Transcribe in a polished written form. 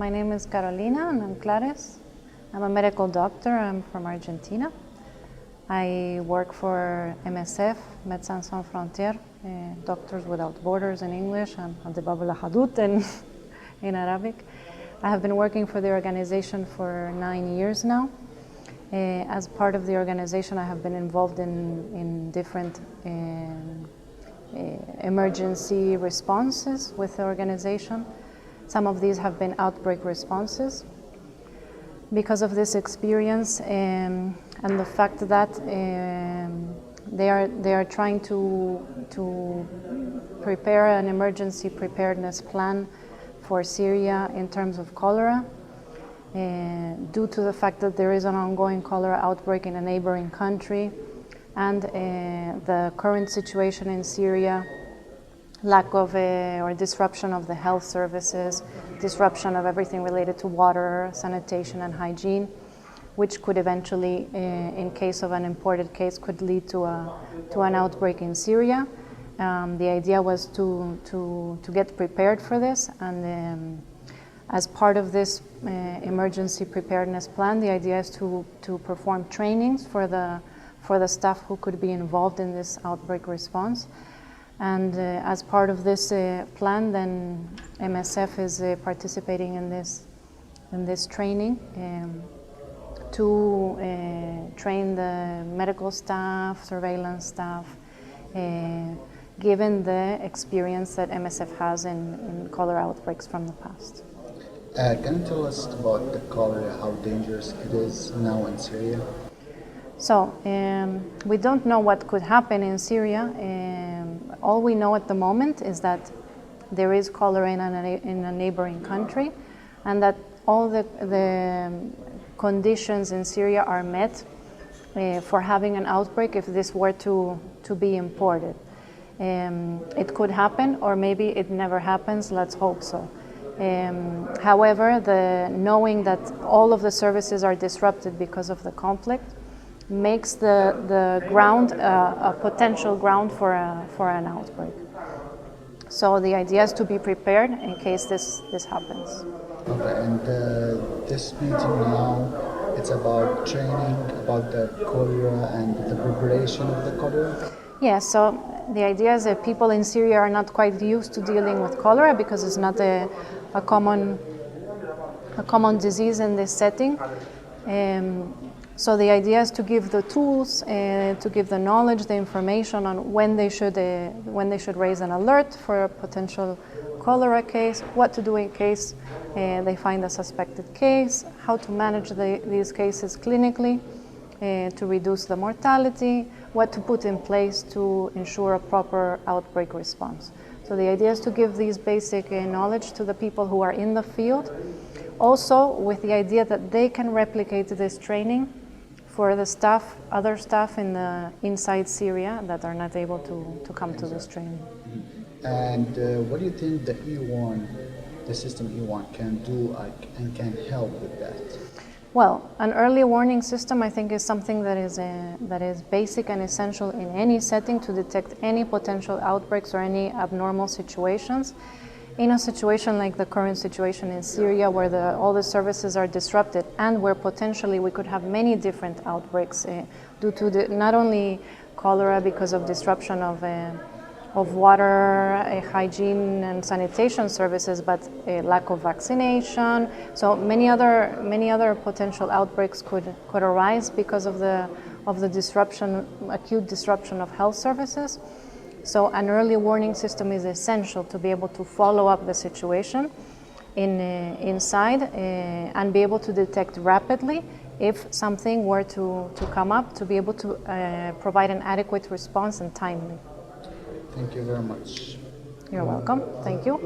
My name is Carolina and I'm Clares. I'm a medical doctor. I'm from Argentina. I work for MSF, Médecins Sans Frontières, Doctors Without Borders in English, and أطباء حدود in Arabic. I have been working for the organization for 9 years now. As part of the organization, I have been involved in different emergency responses with the organization. Some of these have been outbreak responses. Because of this experience and the fact that they are trying to prepare an emergency preparedness plan for Syria in terms of cholera, due to the fact that there is an ongoing cholera outbreak in a neighboring country, and the current situation in Syria, lack of or disruption of the health services, disruption of everything related to water, sanitation, and hygiene, which could eventually, in case of an imported case, could lead to an outbreak in Syria. The idea was to get prepared for this, and as part of this emergency preparedness plan, the idea is to perform trainings for the staff who could be involved in this outbreak response. And as part of this plan, then MSF is participating in this training to train the medical staff, surveillance staff, given the experience that MSF has in cholera outbreaks from the past. Can you tell us about the cholera, how dangerous it is now in Syria? So we don't know what could happen in Syria. All we know at the moment is that there is cholera in a neighboring country, and that all the conditions in Syria are met for having an outbreak if this were to be imported. It could happen, or maybe it never happens. Let's hope so. However, knowing that all of the services are disrupted because of the conflict makes the ground a potential ground for an outbreak. So the idea is to be prepared in case this happens. Okay, and this meeting now, it's about training about the cholera and the preparation of the cholera? Yeah, so the idea is that people in Syria are not quite used to dealing with cholera because it's not a common disease in this setting. So the idea is to give the tools, to give the knowledge, the information on when they should raise an alert for a potential cholera case, what to do in case they find a suspected case, how to manage these cases clinically to reduce the mortality, what to put in place to ensure a proper outbreak response. So the idea is to give these basic knowledge to the people who are in the field, also with the idea that they can replicate this training for the staff, other staff inside Syria that are not able to come to this training. And what do you think the EWARN, the system EWARN can do and can help with that? Well, an early warning system, I think, is something that is basic and essential in any setting to detect any potential outbreaks or any abnormal situations. In a situation like the current situation in Syria, where all the services are disrupted and where potentially we could have many different outbreaks due to not only cholera because of disruption of water, hygiene and sanitation services, but a lack of vaccination. So many other potential outbreaks could arise because of the disruption, acute disruption of health services. So an early warning system is essential to be able to follow up the situation inside and be able to detect rapidly if something were to come up, to be able to provide an adequate response and timely. Thank you very much. You're welcome. Thank you.